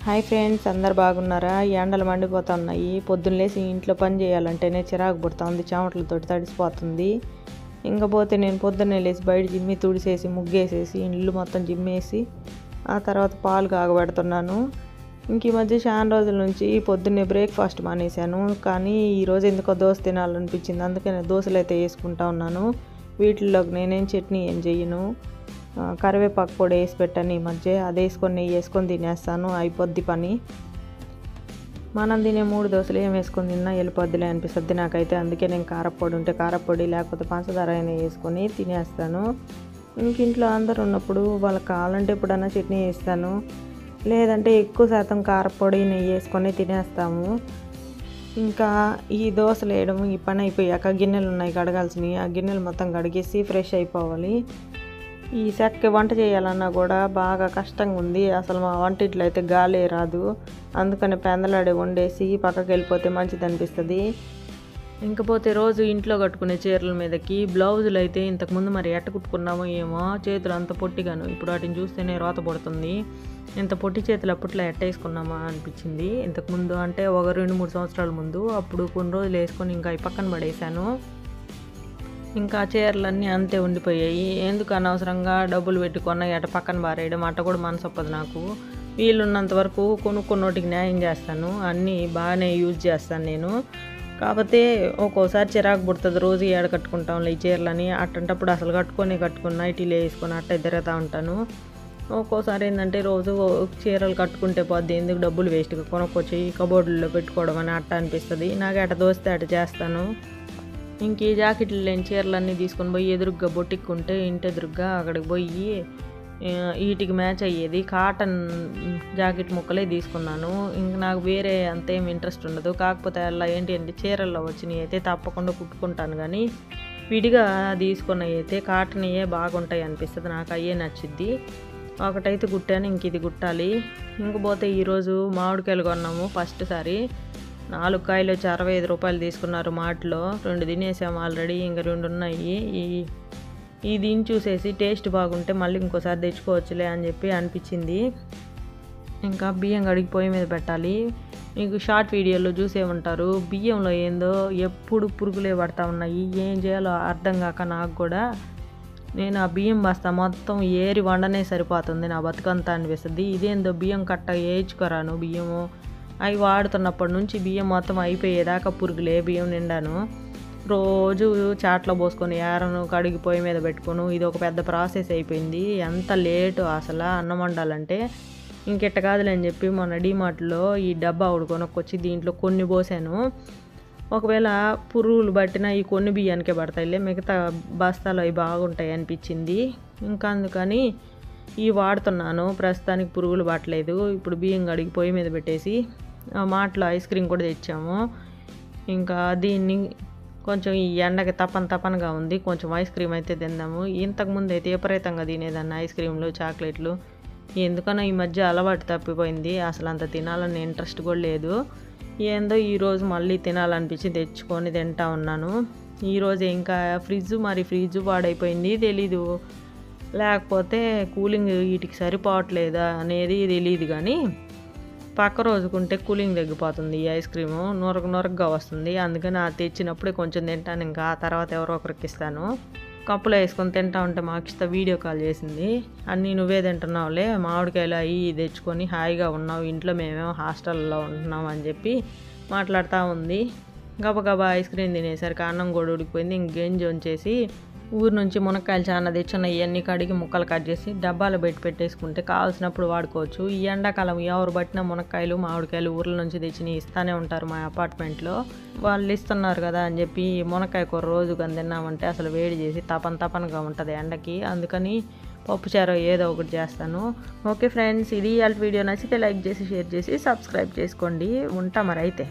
Hi friends, అందరు బాగున్నారా? ఈ ఎండలు మండిపోతున్నాయి. పొద్దున్న లేసి ఇంట్లో పని చేయాలంటేనే చిరాకు పుడుతుంది, చెమటలతో తడిసిపోతుంది. ఇంకపోతే నేను పొద్దున్నే లేచి బయట జిమ్మి తుడిసేసి ముగ్గేసేసి ఇల్లు మొత్తం జిమ్మేసి ఆ తర్వాత పాలు కాగబెడుతున్నాను. ఈ మధ్య చాలా రోజుల నుంచి పొద్దున్నే బ్రేక్ఫాస్ట్ మానేశాను. కానీ ఈరోజు ఎందుకో దోశ తినాలనిపించింది, అందుకని దోశలు అయితే వేసుకుంటా ఉన్నాను. వీటిల్లోకి నేనేం చట్నీ ఏం చెయ్యను, కరివేపాకు పొడి వేసి పెట్టాను ఈ మధ్య. అది వేసుకొని నెయ్యి వేసుకొని తినేస్తాను, అయిపోద్ది పని. మనం తినే 3 దోశలు ఏం వేసుకొని తిన్నా వెళ్ళిపోద్దిలే అనిపిస్తుంది నాకైతే. అందుకే నేను కారపొడి ఉంటే కారపొడి, లేకపోతే పంచదార అయినా వేసుకొని తినేస్తాను. ఇంట్లో అందరు ఉన్నప్పుడు వాళ్ళకి కావాలంటే ఎప్పుడన్నా చట్నీ వేస్తాను, లేదంటే ఎక్కువ శాతం కారపొడి నెయ్యి వేసుకొని తినేస్తాము. ఇంకా ఈ దోశలు వేయడం ఈ పని అయిపోయాక గిన్నెలు ఉన్నాయి కడగాల్సినవి, ఆ గిన్నెలు మొత్తం కడిగేసి ఫ్రెష్ అయిపోవాలి. ఈ సెట్కి వంట చేయాలన్నా కూడా బాగా కష్టంగా ఉంది. అసలు మా వంటింట్లో అయితే గాలే రాదు. అందుకని పెందలాడే వండేసి పక్కకి వెళ్ళిపోతే మంచిది అనిపిస్తుంది. ఇంకపోతే రోజు ఇంట్లో కట్టుకునే చీరల మీదకి బ్లౌజులు అయితే ఇంతకుముందు మరి ఎట్ట కుట్టుకున్నామో ఏమో, చేతులు అంత పొట్టిగాను ఇప్పుడు వాటిని చూస్తేనే రోత పడుతుంది. ఇంత పొట్టి చేతులు అప్పట్లో ఎట్ట వేసుకున్నామా అనిపించింది. ఇంతకుముందు అంటే ఒక 2-3 సంవత్సరాల ముందు. అప్పుడు కొన్ని రోజులు వేసుకొని ఇంకా ఈ పక్కన పడేసాను. ఇంకా చీరలన్నీ అంతే ఉండిపోయాయి. ఎందుకు అనవసరంగా డబ్బులు పెట్టుకున్న ఎట పక్కన బారేయడం అట్ట కూడా మనసు ఒప్పదు నాకు. వీలున్నంత వరకు కొనుక్కొన్నోటికి న్యాయం చేస్తాను, అన్నీ బాగానే యూజ్ చేస్తాను నేను. కాకపోతే ఒక్కోసారి చిరాకు పుడుతుంది, రోజు ఏడ కట్టుకుంటాంలే ఈ చీరలని. అట్టంటప్పుడు అసలు కట్టుకున్న నైటీలు వేసుకొని అట్ట తిరుగుతూ ఉంటాను. ఒక్కోసారి ఏంటంటే రోజు చీరలు కట్టుకుంటే పోద్ది, ఎందుకు డబ్బులు వేస్ట్గా కొనుక్కొచ్చి కబోర్డుల్లో పెట్టుకోవడం అని అట్ట అనిపిస్తుంది. నాకు అట్ట దోస్తే అట్ట చేస్తాను. ఇంక ఈ జాకెట్లు లేని చీరలన్నీ తీసుకొని పోయి ఎదురుగ్గా బొట్టిక్కుంటే ఇంటి ఎదురుగ్గా అక్కడికి పోయి వీటికి మ్యాచ్ అయ్యేది కాటన్ జాకెట్ ముక్కలే తీసుకున్నాను. ఇంక నాకు వేరే అంతేం ఇంట్రెస్ట్ ఉండదు. కాకపోతే అలా ఏంటి అంటే చీరల్లో వచ్చినవి అయితే తప్పకుండా కుట్టుకుంటాను, కానీ విడిగా తీసుకున్నవి అయితే కాటన్ అయ్యే బాగుంటాయి అనిపిస్తుంది నాకు, అయ్యే నచ్చిద్ది. ఒకటైతే కుట్టాను, ఇంక ఇది కుట్టాలి. ఇంకపోతే ఈరోజు మామిడికాయలు కొన్నాము ఫస్ట్ సారి. 4 కాయలు వచ్చి 65 రూపాయలు తీసుకున్నారు మార్ట్లో. 2 తినేసాము ఆల్రెడీ, ఇంకా 2 ఉన్నాయి. ఈ దీన్ని చూసేసి టేస్ట్ బాగుంటే మళ్ళీ ఇంకోసారి తెచ్చుకోవచ్చులే అని చెప్పి అనిపించింది. ఇంకా బియ్యం కడిగి పొయ్యి మీద పెట్టాలి. మీకు షార్ట్ వీడియోలో చూసే ఉంటారు, బియ్యంలో ఏందో ఎప్పుడు పురుగులే పడతా ఉన్నాయి. ఏం చేయాలో అర్థం కాక నాకు కూడా, నేను ఆ బియ్యం బస్తా మొత్తం ఏరి వండనే సరిపోతుంది నా బతుకంతా అనిపిస్తుంది. ఇదేందో బియ్యం కట్ట వేయించుకోరాను బియ్యము, అవి వాడుతున్నప్పటి నుంచి బియ్యం మొత్తం అయిపోయేదాకా పురుగులే బియ్యం నిండాను. రోజు చాట్లో పోసుకొని ఏరను కడిగి పొయ్యి మీద పెట్టుకోను, ఇది ఒక పెద్ద ప్రాసెస్ అయిపోయింది. ఎంత లేటు అసలు అన్నం వండాలంటే. ఇంకెట్ట కాదులే అని చెప్పి మొన్న డీమార్ట్లో ఈ డబ్బా ఒకటి కొనుక్కొచ్చి దీంట్లో కొన్ని పోసాను. ఒకవేళ పురుగులు పట్టినా ఈ కొన్ని బియ్యానికే పడతాయిలే, మిగతా బస్తాలు అవి బాగుంటాయి అనిపించింది. ఇంకా అందుకని ఇవి వాడుతున్నాను. ప్రస్తుతానికి పురుగులు పట్టలేదు. ఇప్పుడు బియ్యం కడిగి పొయ్యి మీద పెట్టేసి మాటలో ఐస్ క్రీమ్ కూడా తెచ్చాము. ఇంకా దీన్ని కొంచెం ఈ ఎండకి తపనగా ఉంది, కొంచెం ఐస్ క్రీమ్ అయితే తిందాము. ఇంతకుముందు అయితే విపరీతంగా తినేదాన్ని ఐస్ క్రీమ్లు, చాక్లెట్లు. ఎందుకనో ఈ మధ్య అలవాటు తప్పిపోయింది, అసలు అంత తినాలని ఇంట్రెస్ట్ కూడా లేదు. ఏందో ఈరోజు మళ్ళీ తినాలనిపించి తెచ్చుకొని తింటా ఉన్నాను. ఈరోజు ఇంకా ఫ్రిడ్జ్ పాడైపోయింది తెలీదు, లేకపోతే కూలింగ్ వీటికి సరిపోవట్లేదా అనేది తెలియదు, కానీ పక్క రోజుకుంటే కూలింగ్ తగ్గిపోతుంది. ఈ ఐస్ క్రీము నొరగగా వస్తుంది. అందుకని అది తెచ్చినప్పుడే కొంచెం తింటాను, ఇంకా ఆ తర్వాత ఎవరో ఒకరికి ఇస్తాను. కప్పులో వేసుకొని తింటా ఉంటే మాకిస్తా వీడియో కాల్ చేసింది. అన్నీ నువ్వే తింటున్నావులే, మామిడికాయలు అవి తెచ్చుకొని హాయిగా ఉన్నావు, ఇంట్లో మేమేమో హాస్టల్లో ఉంటున్నాం అని చెప్పి మాట్లాడుతూ ఉంది. గబగబా ఐస్ క్రీమ్ తినేసరికి అన్నం కూడా ఉడికిపోయింది. ఇంక గంజి వంచేసి ఊరు నుంచి మునక్కాయలు చాలా తెచ్చున్నాయి, ఇవన్నీ కడిగి ముక్కలు కట్ చేసి డబ్బాలో పెట్టేసుకుంటే కావాల్సినప్పుడు వాడుకోవచ్చు. ఈ ఎండాకాలం ఎవరు పట్టినా మునక్కాయలు, మామిడికాయలు ఊర్ల నుంచి తెచ్చి ఇస్తూనే ఉంటారు మా అపార్ట్మెంట్లో. వాళ్ళు ఇస్తున్నారు కదా అని చెప్పి మునక్కాయ కూర రోజు కానీ తిన్నామంటే అసలు వేడి చేసి తపనగా ఉంటుంది ఎండకి. అందుకని పప్పుచారు ఏదో ఒకటి చేస్తాను. ఓకే ఫ్రెండ్స్, ఇది ఇవాళ వీడియో. నచ్చితే లైక్ చేసి షేర్ చేసి సబ్స్క్రైబ్ చేసుకోండి. ఉంటా మరి అయితే.